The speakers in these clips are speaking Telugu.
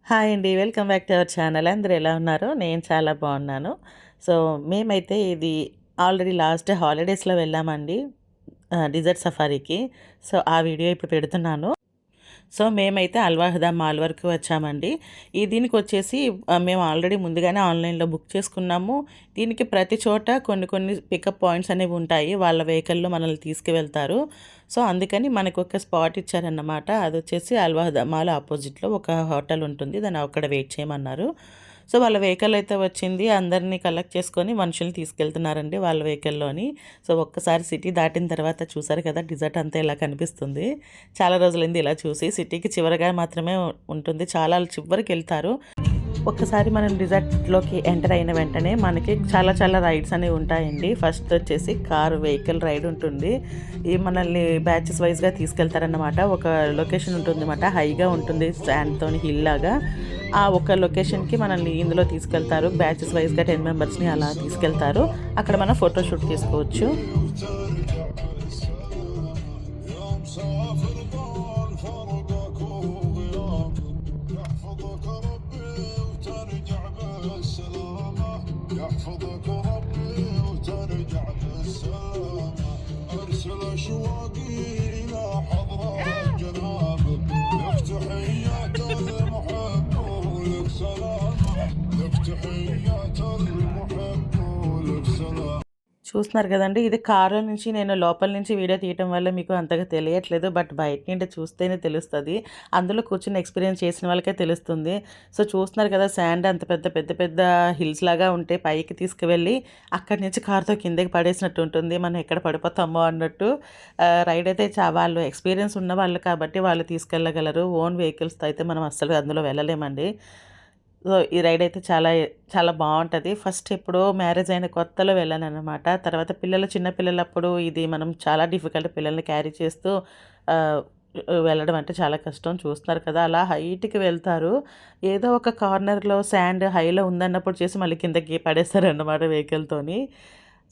హాయ్ అండి. Welcome back to our channel. అందరూ ఎలా ఉన్నారు? నేను చాలా బాగున్నాను. సో, మేమైతే ఇది ఆల్రెడీ లాస్ట్ హాలిడేస్‌లో వెళ్ళామండి. డిజర్ట్ సఫారీకి. సో, ఆ వీడియో ఇప్పుడు పెడుతున్నాను. సో, మేమైతే అల్వాహ్‌దా మాల్ వరకు వచ్చామండి. దీనికొచ్చేసి మేము ఆల్రెడీ ముందుగానే ఆన్‌లైన్‌లో బుక్ చేసుకున్నాము. దీనికి ప్రతి చోట కొన్ని కొన్ని పికప్ పాయింట్స్ అనేవి ఉంటాయి. వాళ్ళ వెహికల్‌లో మనల్ని తీసుకువెళ్తారు. సో, అందుకని మనకొక స్పాట్ ఇచ్చారన్నమాట. అదొచ్చేసి అల్వాహ్‌దా మాల్ అపోజిట్‌లో ఒక హోటల్ ఉంటుంది. దాన్ని అక్కడ వెయిట్ చేయమన్నారు. సో, వాళ్ళ వెహికల్ అయితే వచ్చింది. అందరిని కలెక్ట్ చేసుకొని మనుషుల్ని తీసుకెళ్తున్నారండి వాళ్ళ వెహికల్‌లోని. సో, ఒక్కసారి సిటీ దాటిన తర్వాత చూసారు కదా! డిజర్ట్ అంతా ఇలా కనిపిస్తుంది. చాలా రోజులైంది ఇలా చూసి. సిటీకి చివరగా మాత్రమే ఉంటుంది. చాలా చివరికెళ్తారు. ఒక్కసారి మనం రిసార్ట్‌లోకి ఎంటర్ అయిన వెంటనే మనకి చాలా చాలా రైడ్స్ అనేవి ఉంటాయండి. ఫస్ట్ వచ్చేసి కారు వెహికల్ రైడ్ ఉంటుంది. ఈ మనల్ని బ్యాచెస్ వైస్‌గా తీసుకెళ్తారన్నమాట. ఒక లొకేషన్ ఉంటుందన్నమాట. హైగా ఉంటుంది శాండ్‌తోని హిల్ లాగా. ఆ ఒక లొకేషన్‌కి మనల్ని ఇందులో తీసుకెళ్తారు. బ్యాచెస్ వైస్‌గా 10 మెంబర్స్‌ని అలా తీసుకెళ్తారు. అక్కడ మనం ఫోటో షూట్ తీసుకోవచ్చు. يحفظك ربي وترجع بالسلامة أرسل أشواقي إلى حضرة جنابك لك تحيات المحب ولك سلامة لك تحيات المحب ولك سلامة. చూస్తున్నారు కదండీ! ఇది కారులో నుంచి నేను లోపల నుంచి వీడియో తీయటం వల్ల మీకు అంతగా తెలియట్లేదు. బట్ బయట నుండి చూస్తేనే తెలుస్తది. అందులో కూర్చొని ఎక్స్‌పీరియన్స్ చేసిన వాళ్ళకే తెలుస్తుంది. సో, చూస్తున్నారు కదా! శాండ్ అంత పెద్ద పెద్ద పెద్ద హిల్స్ లాగా ఉంటే పైకి తీసుకువెళ్ళి అక్కడి నుంచి కారుతో కిందకి పడేసినట్టు ఉంటుంది. మనం ఎక్కడ పడిపోతామో అన్నట్టు. రైడ్ అయితే వాళ్ళు ఎక్స్‌పీరియన్స్ ఉన్నవాళ్ళు కాబట్టి వాళ్ళు తీసుకెళ్ళగలరు. ఓన్ వెహికల్స్‌తో అయితే మనం అస్సలు అందులో వెళ్ళలేమండి. సో, ఈ రైడ్ అయితే చాలా చాలా బావుంటది. ఫస్ట్ ఎప్పుడో మ్యారేజ్ అయిన కొత్తలో వెళ్ళాననమాట. తర్వాత చిన్న పిల్లలప్పుడు ఇది మనం చాలా డిఫికల్ట్ పిల్లల్ని క్యారీ చేస్తూ ఆహ్, వెళ్ళడం అంటే చాలా కష్టం. చూస్తున్నారు కదా! అలా హైట్‌కి వెళ్తారు. ఏదో ఒక కార్నర్‌లో శాండ్ హైలో ఉందన్నప్పుడు చేసి మళ్ళీ కిందకి పడేస్తారన్నమాట వెహికల్‌తోని.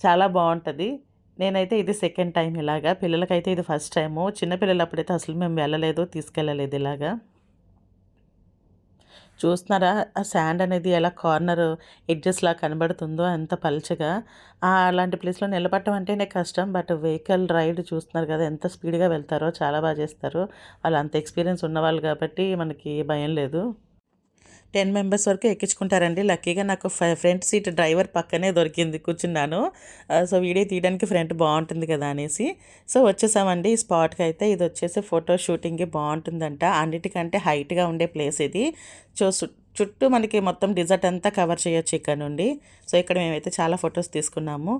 చాలా బావుంటది. నేనైతే ఇది సెకండ్ టైమ్ ఇలాగా. పిల్లలకైతే ఇది ఫస్ట్ టైము. చిన్న పిల్లలప్పుడైతే అసలు మేము వెళ్ళలేదు, తీసుకెళ్ళలేదు ఇలాగా. చూస్తున్నారా? ఆ శాండ్ అనేది ఎలా కార్నర్ ఎడ్జెస్‌లా కనబడుతుందో ఎంత పల్చగా. అలాంటి ప్లేస్‌లో నిలబడటం అంటేనే కష్టం. బట్ వెహికల్ రైడ్ చూస్తున్నారు కదా! ఎంత స్పీడ్‌గా వెళ్తారో చాలా చేస్తారు. వాళ్ళు అంత ఎక్స్‌పీరియన్స్ ఉన్నవాళ్ళు కాబట్టి మనకి భయం లేదు. 10 మెంబర్స్ వరకు ఎక్కించుకుంటారండి. లక్కీగా నాకు ఫ్రంట్ సీట్ డ్రైవర్ పక్కనే దొరికింది. కూర్చున్నాను. సో, వీడియో తీయడానికి ఫ్రంట్ బావుంటుంది కదా అనేసి. సో, వచ్చేసామండి ఈ స్పాట్‌కైతే. ఇదొచ్చేసి ఫోటో షూటింగ్‌కి బావుంటుందంట. అన్నిటికంటే హైట్‌గా ఉండే ప్లేస్ ఇది. చో సు చుట్టూ మనకి మొత్తం డిజర్ట్ అంతా కవర్ చేయొచ్చు ఇక్కడ నుండి. సో, ఇక్కడ మేమైతే చాలా ఫోటోస్ తీసుకున్నాము.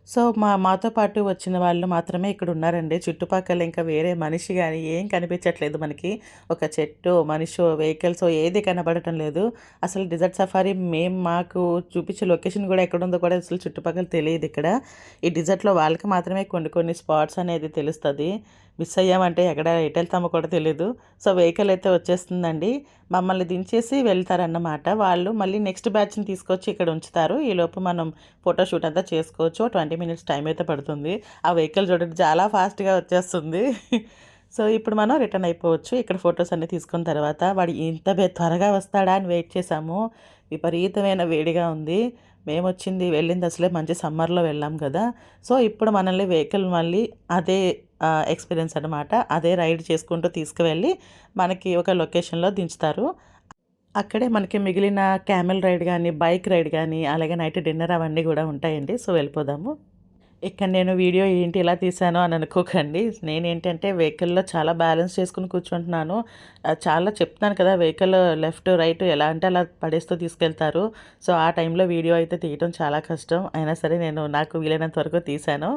సో, మాతో పాటు వచ్చిన వాళ్ళు మాత్రమే ఇక్కడున్నారండి. చుట్టుపక్కల ఇంకా వేరే మనిషి గాని ఏం కనిపించట్లేదు మనకి. ఒక చెట్టో, మనిషో, వెహికల్సో ఏది కనపడటం లేదు. అసలు డిజర్ట్ సఫారీ మాకు చూపించే లొకేషన్ గూడా ఎక్కడుందో కూడా అసలు చుట్టుపక్కల తెలీదిక్కడ. ఈ డిజర్ట్‌లో వాళ్ళకి మాత్రమే కొన్ని కొన్ని స్పాట్స్ అనేది తెలుస్తది. మిస్ అయ్యామంటే ఎటెళ్తామో కూడా తెలీదు. సో, వెహికల్ అయితే వచ్చేస్తుందండి. మమ్మల్ని దించేసి వెళ్తారన్నమాట. వాళ్ళు మళ్ళీ నెక్స్ట్ బ్యాచ్‌ని తీసుకొచ్చి ఇక్కడ ఉంచుతారు. ఈలోపు మనం ఫోటోషూట్ అంతా చేసుకోవచ్చు. 20 మినిట్స్ టైం అయితే పడుతుంది. ఆ వెహికల్ చూడండి చాలా ఫాస్ట్‌గా వచ్చేస్తుంది. సో, ఇప్పుడు మనం రిటర్న్ అయిపోవచ్చు. ఇక్కడ ఫోటోస్ అన్నీ తీసుకున్న తర్వాత వాడు ఇంత త్వరగా వస్తాడా అని వెయిట్ చేసాము. విపరీతమైన వేడిగా ఉంది. వెళ్ళింది అసలే మంచి సమ్మర్‌లో వెళ్ళాం కదా! సో, ఇప్పుడు మనల్ని వెహికల్ మళ్ళీ అదే ఎక్స్‌పీరియన్స్ అనమాట. అదే రైడ్ చేసుకుంటూ తీసుకువెళ్ళి మనకి ఒక లొకేషన్‌లో దించుతారు. అక్కడే మనకి మిగిలిన క్యామెల్ రైడ్ గానీ, బైక్ రైడ్ గానీ, అలాగే నైట్ డిన్నర్ అవన్నీ గూడా ఉంటాయండి. సో, వెళ్ళిపోదాము. ఇక్కడ నేను వీడియో ఏంటి ఇలా తీశాను అని అనుకోకండి. నేనేంటంటే వెహికల్‌లో చాలా బ్యాలెన్స్ చేసుకొని కూర్చుంటున్నాను. చాలా చెప్తున్నాను కదా! వెహికల్ లెఫ్ట్, రైట్ ఎలా అంటే అలా పడేస్తూ తీసుకెళ్తారు. సో, ఆ టైంలో వీడియో అయితే తీయటం చాలా కష్టం. అయినా సరే నాకు వీలైనంత వరకు తీశాను.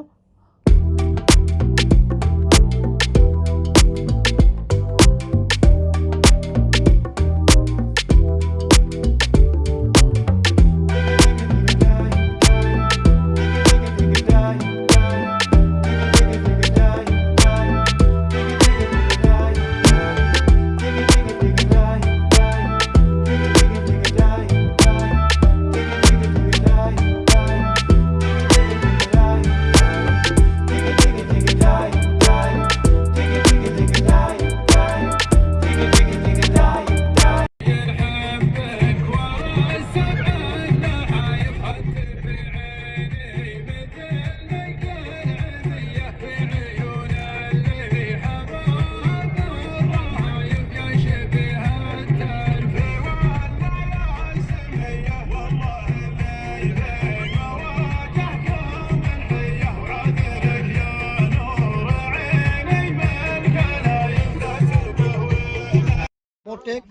Take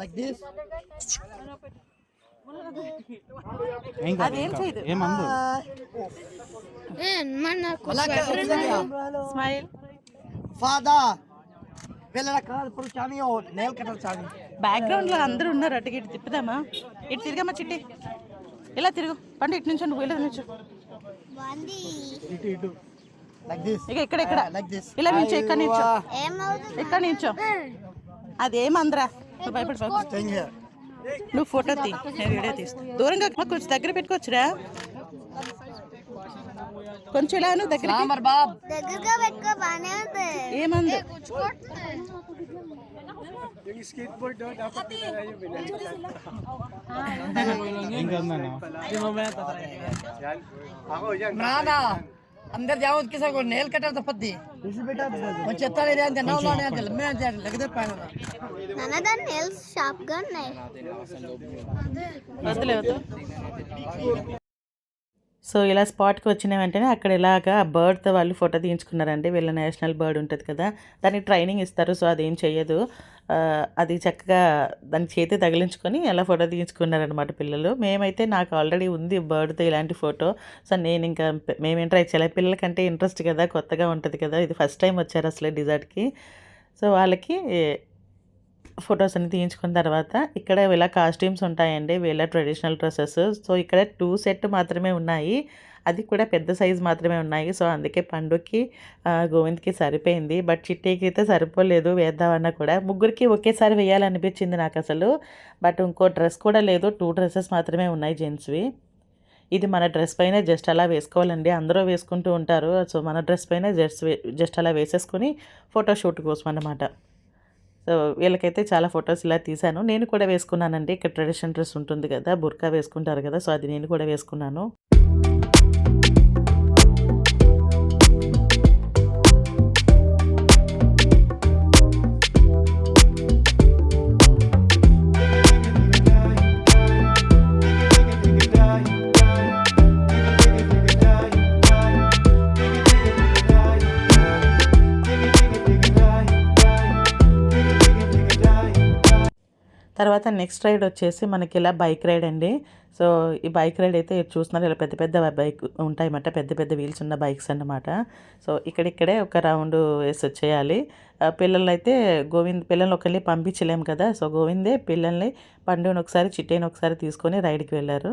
like this. అదేం చేయదు. స్మైల్. Father. వెళ్ళరా కాదు ఇప్పుడు చాని నేల్ కటర్ చాని. బ్యాక్‌గ్రౌండ్‌లో అందరూ ఉన్నారు. అటు ఇటు తిప్పుదామా? ఇటు తిరగమ్మా చిట్టి. ఇలా తిరుగు. పండు ఇటు నుంచో, నువ్వు ఇలా నుంచో. ఇటు like this. ఇక ఇక్కడ like this. ఇలా నించో, ఇక్కడ నించో. ఇక్కడ నించో. అదేమందరా నువ్వు భయపడిపో. Staying here. నువ్వు ఫోటో తీ, నేను వీడియో తీస్తా. దూరంగా కొంచెం దగ్గర పెట్టుకోవచ్చురా. కొంచెం ఇలా నువ్వు దగ్గరగా పెట్టుకో బానే ఉంది. ఏమంది नाना अंदर जाओ किसी को नेल कटर तो पत्ती वो चेता ले रहे हैं ना उन्होंने अंदर मैं लग दे पाएगा नाना दा नेल्स शार्प గా ఉన్నాయి. సో ఇలా స్పాట్కి వచ్చిన వెంటనే అక్కడ ఇలాగా బర్డ్తో వాళ్ళు ఫోటో తీయించుకున్నారండి. వీళ్ళ నేషనల్ బర్డ్ ఉంటుంది కదా, దానికి ట్రైనింగ్ ఇస్తారు. సో అదేం చెయ్యదు. అది చక్కగా దాని చేతి తగిలించుకొని అలా ఫోటో తీయించుకున్నారనమాట పిల్లలు. నాకు ఆల్రెడీ ఉంది బర్డ్తో ఇలాంటి ఫోటో. సో మేమేం ట్రై చేయాలి, పిల్లలకంటే ఇంట్రెస్ట్ కదా, కొత్తగా ఉంటుంది కదా. ఇది ఫస్ట్ టైం వచ్చారు అసలే డిజర్ట్కి. సో వాళ్ళకి ఫొటోస్ అన్ని తీయించుకున్న తర్వాత ఇక్కడ ఇలా కాస్ట్యూమ్స్ ఉంటాయండి, వీళ్ళ ట్రెడిషనల్ డ్రెస్సెస్. సో ఇక్కడ 2 సెట్ మాత్రమే ఉన్నాయి, అది కూడా పెద్ద సైజు మాత్రమే ఉన్నాయి. సో అందుకే పండుకి గోవింద్కి సరిపోయింది. బట్ చిట్టికి అయితే సరిపోలేదు, వేద్దామన్నా కూడా. ముగ్గురికి ఒకేసారి వేయాలనిపించింది నాకు అసలు. బట్ ఇంకో డ్రెస్ కూడా లేదు, 2 డ్రెస్సెస్ మాత్రమే ఉన్నాయి జెంట్స్వి. ఇది మన డ్రెస్ పైన జస్ట్ అలా వేసుకోవాలండి, అందరూ వేసుకుంటూ ఉంటారు. సో మన డ్రెస్ పైన జస్ట్ అలా వేసేసుకొని ఫోటోషూట్ కోసం అన్నమాట. సో వీళ్ళకైతే చాలా ఫొటోస్ ఇలా తీశాను. నేను కూడా వేసుకున్నానండి. ఇక్కడ ట్రెడిషనల్ డ్రెస్ ఉంటుంది కదా, బుర్కా వేసుకుంటారు కదా, సో అది నేను కూడా వేసుకున్నాను. తర్వాత నెక్స్ట్ రైడ్ వచ్చేసి మనకి ఇలా బైక్ రైడ్ అండి. సో ఈ బైక్ రైడ్ అయితే చూస్తున్నారు, ఇలా పెద్ద పెద్ద బైక్ ఉంటాయన్నమాట, పెద్ద పెద్ద వీల్స్ ఉన్న బైక్స్ అన్నమాట. సో ఇక్కడిక్కడే ఒక రౌండ్ వేసి వచ్చేయాలి. పిల్లల్ని అయితే పిల్లల్ని ఒకరిని పంపించలేము కదా, సో గోవిందే పిల్లల్ని పండుని ఒకసారి చిట్టేని ఒకసారి తీసుకొని రైడ్కి వెళ్ళారు.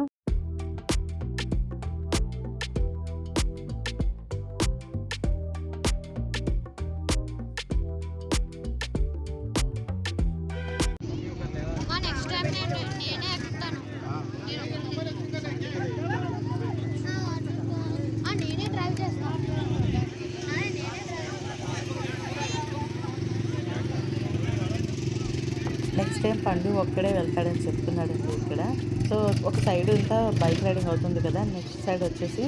నెక్స్ట్ టైం నేనే ఎక్కుతాను. నేనే డ్రైవ్ చేస్తాను. నెక్స్ట్ టైం పండు ఒక్కడే వెళ్తాడని చెప్తున్నాడండి ఇక్కడ. సో ఒక సైడ్ అంతా బైక్ రైడింగ్ అవుతుంది కదా, నెక్స్ట్ సైడ్ వచ్చేసి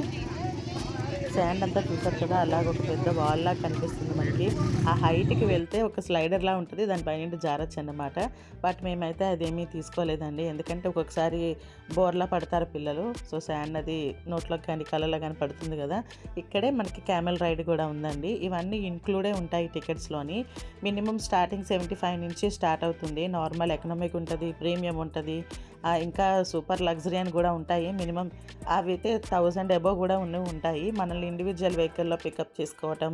శాండ్ అంతా చూసారు కదా, అలాగ ఒక పెద్ద వాల్ లాగా కనిపిస్తుంది మనకి. ఆ హైట్కి వెళ్తే ఒక స్లైడర్లా ఉంటుంది, దానిపైన జారచ్చు అన్నమాట. బట్ మేమైతే అదేమీ తీసుకోలేదండి, ఎందుకంటే ఒక్కొక్కసారి బోర్లా పడతారు పిల్లలు. సో శాండ్ అది నోట్లోకి కానీ కళ్ళలో కానీ పడుతుంది కదా. ఇక్కడే మనకి క్యామెల్ రైడ్ కూడా ఉందండి. ఇవన్నీ ఇంక్లూడే ఉంటాయి టికెట్స్లోని. మినిమం స్టార్టింగ్ 75 నుంచి స్టార్ట్ అవుతుంది. నార్మల్ ఎకనామిక్ ఉంటుంది, ప్రీమియం ఉంటుంది, ఇంకా సూపర్ లగ్జరీ అని కూడా ఉంటాయి. మినిమం అవి అయితే 1000 అబోవ్ కూడా ఉంటాయి. మనల్ని ఇండివిజువల్ వెహికల్లో పికప్ చేసుకోవటం,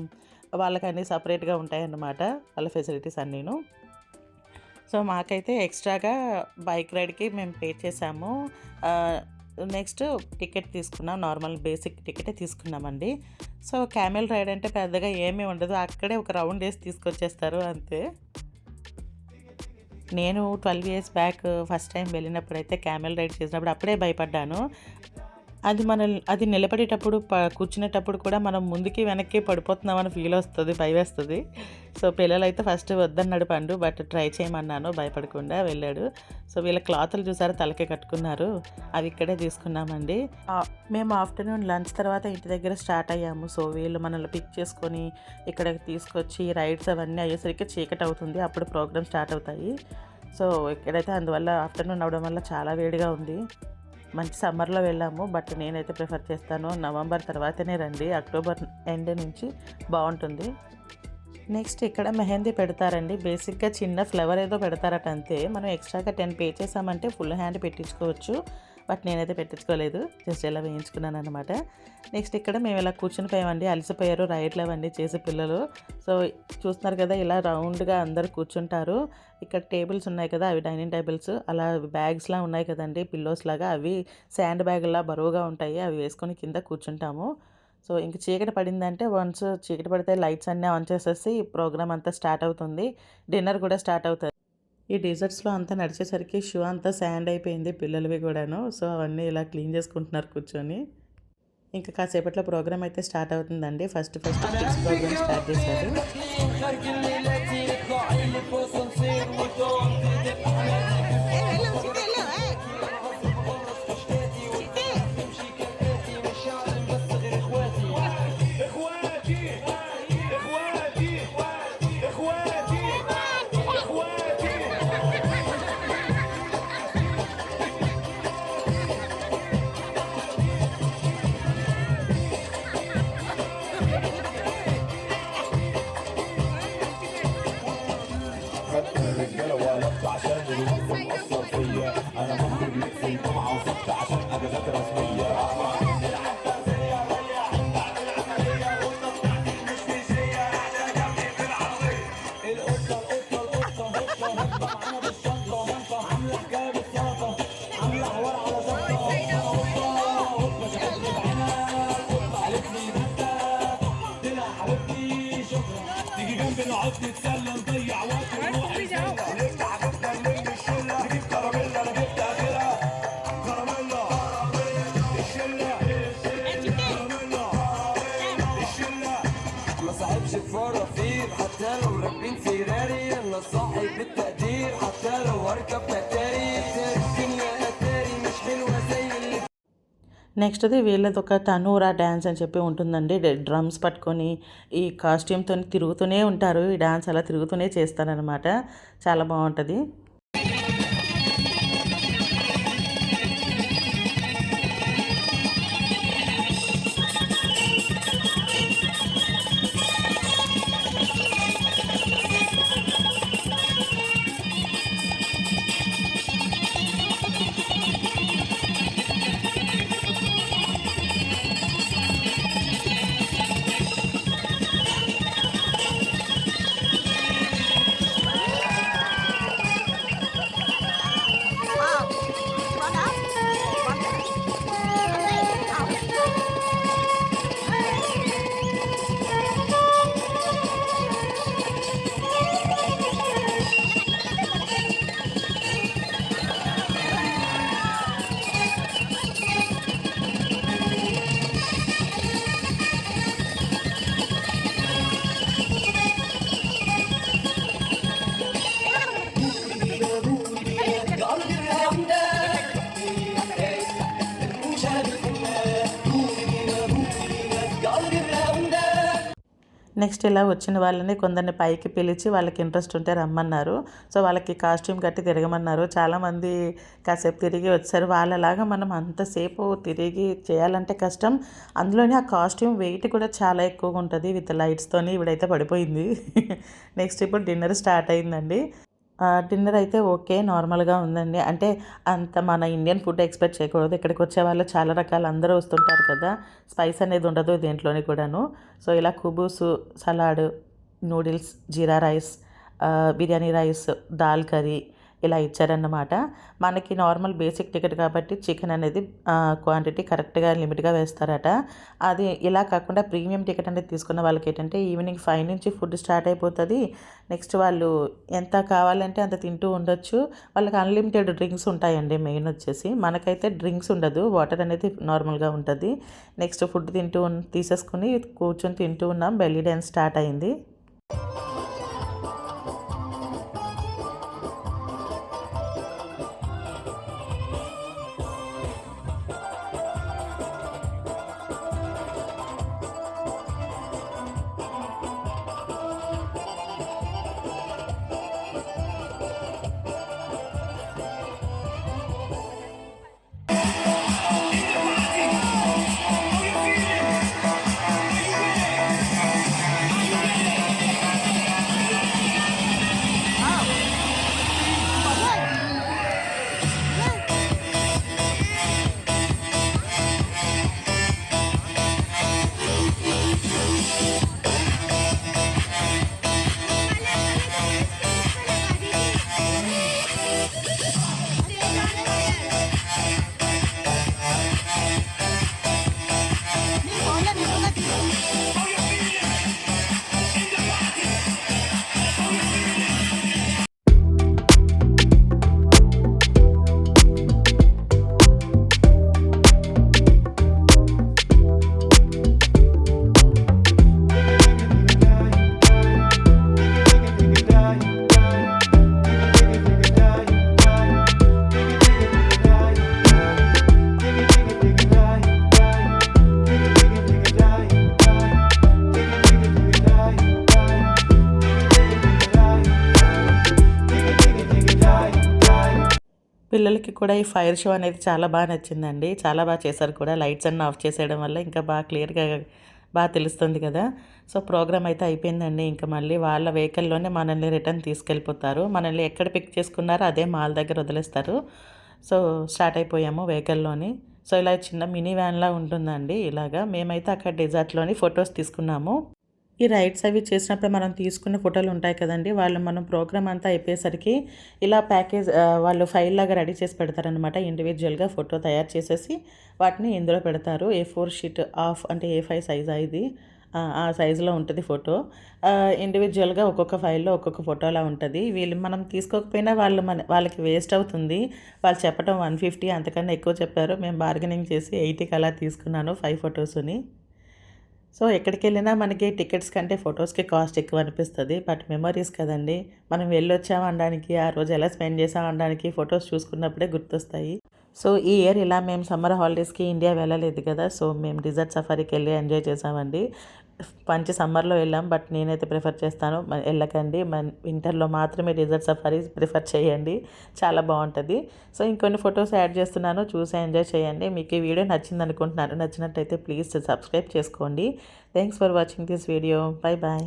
వాళ్ళకన్నీ సపరేట్గా ఉంటాయి అన్నమాట, వాళ్ళ ఫెసిలిటీస్ అన్నీను. సో మాకైతే ఎక్స్ట్రాగా బైక్ రైడ్కి మేము పే చేసాము. నెక్స్ట్ టికెట్ తీసుకున్నాం, నార్మల్ బేసిక్ టికెటే తీసుకున్నామండి. సో క్యామెల్ రైడ్ అంటే పెద్దగా ఏమీ ఉండదు, అక్కడే ఒక రౌండ్ వేసి తీసుకొచ్చేస్తారు అంతే. నేను 12 years బ్యాక్ ఫస్ట్ టైం వెళ్ళినప్పుడైతే క్యామెల్ రైడ్ చేసినప్పుడు అప్పుడే భయపడ్డాను. అది నిలబడేటప్పుడు కూర్చునేటప్పుడు కూడా మనం ముందుకి వెనక్కి పడిపోతున్నామని ఫీల్ వస్తుంది, భయం వేస్తుంది. సో పిల్లలైతే ఫస్ట్ వద్దన్నాడు పండు, బట్ ట్రై చేయమన్నాను, భయపడకుండా వెళ్ళాడు. సో వీళ్ళ క్లాతులు చూసారు, తలకే కట్టుకున్నారు, అవి ఇక్కడే తీసుకున్నామండి. మేము ఆఫ్టర్నూన్ లంచ్ తర్వాత ఇంటి దగ్గర స్టార్ట్ అయ్యాము. సో వీళ్ళు మనల్ని పిక్ చేసుకొని ఇక్కడికి తీసుకొచ్చి రైడ్స్ అవన్నీ అయ్యేసరికి చీకటి అవుతుంది, అప్పుడు ప్రోగ్రామ్ స్టార్ట్ అవుతాయి. సో ఇక్కడైతే అందువల్ల ఆఫ్టర్నూన్ అవడం వల్ల చాలా వేడిగా ఉంది. మంచి సమ్మర్లో వెళ్ళాము, బట్ నేనైతే ప్రిఫర్ చేస్తాను నవంబర్ తర్వాతనే రండి, అక్టోబర్ ఎండ్ నుంచి బాగుంటుంది. నెక్స్ట్ ఇక్కడ మెహందీ పెడతారండి. బేసిక్గా చిన్న ఫ్లవర్ ఏదో పెడతారట అంతే. మనం ఎక్స్ట్రాగా 10 పే చేసామంటే ఫుల్ హ్యాండ్ పెట్టించుకోవచ్చు, బట్ నేనైతే పెట్టించుకోలేదు, జస్ట్ ఇలా వేయించుకున్నాను అనమాట. నెక్స్ట్ ఇక్కడ మేము ఇలా కూర్చుని పోయామండి, అలసిపోయారు రైడ్లు అవన్నీ చేసే పిల్లలు. సో చూస్తున్నారు కదా, ఇలా రౌండ్గా అందరు కూర్చుంటారు. ఇక్కడ టేబుల్స్ ఉన్నాయి కదా, అవి డైనింగ్ టేబుల్స్, అలా బ్యాగ్స్లా ఉన్నాయి కదండి, పిల్లోస్ లాగా, అవి శాండ్ బ్యాగ్లా బరువుగా ఉంటాయి, అవి వేసుకొని కింద కూర్చుంటాము. సో ఇంక చీకటి పడిందంటే వన్స్ చీకటి పడితే లైట్స్ అన్నీ ఆన్ చేసేసి ప్రోగ్రామ్ అంతా స్టార్ట్ అవుతుంది, డిన్నర్ కూడా స్టార్ట్ అవుతుంది. ఈ డెజర్ట్స్లో అంతా నడిచేసరికి షూ అంతా శాండ్ అయిపోయింది పిల్లలవి కూడాను. సో అవన్నీ ఇలా క్లీన్ చేసుకుంటున్నారు కూర్చొని. ఇంకా కాసేపట్లో ప్రోగ్రామ్ అయితే స్టార్ట్ అవుతుందండి. ఫస్ట్ కిడ్స్ ప్రోగ్రామ్ స్టార్ట్ చేశారు. فرافير حتى لو راكبين فيراري انا صاحي بالتقدير حتى لو هركب اتاري الدنيا اتاري مش حلوه زي اللي. నెక్స్ట్ది వీళ్ళది ఒక తనూరా డ్యాన్స్ అని చెప్పి ఉంటుందండి. డ్రమ్స్ పట్టుకొని ఈ కాస్ట్యూమ్తో తిరుగుతూనే ఉంటారు, ఈ డ్యాన్స్ అలా తిరుగుతూనే చేస్తారనమాట, చాలా బాగుంటుంది. నెక్స్ట్ ఇలా వచ్చిన వాళ్ళని కొందరిని పైకి పిలిచి వాళ్ళకి ఇంట్రెస్ట్ ఉంటే రమ్మన్నారు. సో వాళ్ళకి కాస్ట్యూమ్ కట్టి తిరగమన్నారు. చాలామంది కాసేపు తిరిగి వచ్చారు. వాళ్ళలాగా మనం అంతసేపు తిరిగి చేయాలంటే కష్టం. అందులోనే ఆ కాస్ట్యూమ్ వెయిట్ కూడా చాలా ఎక్కువగా ఉంటుంది విత్ లైట్స్తోని. ఇవిడైతే పడిపోయింది. నెక్స్ట్ ఇప్పుడు డిన్నర్ స్టార్ట్ అయిందండి. డిన్నర్ అయితే ఓకే నార్మల్గా ఉందండి. అంటే అంత మన ఇండియన్ ఫుడ్ ఎక్స్పెక్ట్ చేయకూడదు. ఇక్కడికి వచ్చే వాళ్ళు చాలా రకాలు అందరూ వస్తుంటారు కదా, స్పైస్ అనేది ఉండదు దేంట్లోని కూడాను. సో ఇలా కుబూసు, salad, noodles, jeera rice, biryani rice, dal curry ఇలా ఇచ్చారన్నమాట. మనకి నార్మల్ బేసిక్ టికెట్ కాబట్టి చికెన్ అనేది క్వాంటిటీ కరెక్ట్గా లిమిట్గా వేస్తారట. అది ఇలా కాకుండా ప్రీమియం టికెట్ అనేది తీసుకున్న వాళ్ళకి ఏంటంటే ఈవినింగ్ 5 నుంచి ఫుడ్ స్టార్ట్ అయిపోతుంది. నెక్స్ట్ వాళ్ళు ఎంత కావాలంటే అంత తింటూ ఉండొచ్చు. వాళ్ళకి అన్లిమిటెడ్ డ్రింక్స్ ఉంటాయండి. మెయిన్ వచ్చేసి మనకైతే డ్రింక్స్ ఉండదు, వాటర్ అనేది నార్మల్గా ఉంటుంది. నెక్స్ట్ ఫుడ్ తీసేసుకుని కూర్చొని తింటూ ఉన్నాం. బెల్లీ డ్యాన్స్ స్టార్ట్ అయింది. పిల్లలకి కూడా ఈ ఫైర్ షో అనేది చాలా బాగా నచ్చిందండి. చాలా బాగా చేశారు కూడా. లైట్స్ అన్నీ ఆఫ్ చేసేయడం వల్ల ఇంకా బాగా క్లియర్గా బాగా తెలుస్తుంది కదా. సో ప్రోగ్రామ్ అయితే అయిపోయిందండి. ఇంకా మళ్ళీ వాళ్ళ వెహికల్లోనే మనల్ని రిటర్న్ తీసుకెళ్ళిపోతారు. మనల్ని ఎక్కడ పిక్ చేసుకున్నారో అదే మాల్ దగ్గర వదిలేస్తారు. సో స్టార్ట్ అయిపోయాము వెహికల్లోని. సో ఇలా చిన్న మినీ వ్యాన్లా ఉంటుందండి. ఇలాగా మేమైతే అక్కడ డెజర్ట్లోని ఫొటోస్ తీసుకున్నాము. ఈ రైడ్స్ అవి చేసినప్పుడు మనం తీసుకున్న ఫోటోలు ఉంటాయి కదండి, వాళ్ళు మనం ప్రోగ్రామ్ అంతా అయిపోయేసరికి ఇలా ప్యాకేజ్ వాళ్ళు ఫైల్ లాగా రెడీ చేసి పెడతారనమాట. ఇండివిజువల్గా ఫోటో తయారు చేసేసి వాటిని ఇందులో పెడతారు. A4 షీట్ ఆఫ్ అంటే A5 సైజా ఇది, ఆ సైజులో ఉంటుంది ఫోటో. ఇండివిజువల్గా ఒక్కొక్క ఫైల్లో ఒక్కొక్క ఫోటోలా ఉంటుంది. వీళ్ళు మనం తీసుకోకపోయినా వాళ్ళకి వేస్ట్ అవుతుంది. వాళ్ళు చెప్పడం 150 అంతకన్నా ఎక్కువ చెప్పారు. మేము బార్గెనింగ్ చేసి 80కి అలా తీసుకున్నాను 5 ఫొటోస్ని. సో ఎక్కడికి వెళ్ళినా మనకి టికెట్స్ కంటే ఫొటోస్కి కాస్ట్ ఎక్కువ అనిపిస్తుంది. బట్ మెమరీస్ కదండి, మనం వెళ్ళొచ్చాము అనడానికి, ఆ రోజు ఎలా స్పెండ్ చేసాం అనడానికి ఫొటోస్ చూసుకున్నప్పుడే గుర్తొస్తాయి. సో ఈ ఇయర్ ఇలా మేము సమ్మర్ హాలిడేస్కి ఇండియా వెళ్ళలేదు కదా, సో మేము డిజర్ట్ సఫారీకి వెళ్ళి ఎంజాయ్ చేసామండి. మంచి సమ్మర్లో వెళ్ళాం, బట్ నేనైతే ప్రిఫర్ చేస్తాను వెళ్ళకండి, వింటర్లో మాత్రమే డిజర్ట్ సఫారీ ప్రిఫర్ చేయండి, చాలా బాగుంటుంది. సో ఇంకొన్ని ఫొటోస్ యాడ్ చేస్తున్నాను, చూసి ఎంజాయ్ చేయండి. మీకు ఈ వీడియో నచ్చింది అనుకుంటున్నాను. నచ్చినట్టయితే ప్లీజ్ సబ్స్క్రైబ్ చేసుకోండి. Thanks for watching this video. Bye bye.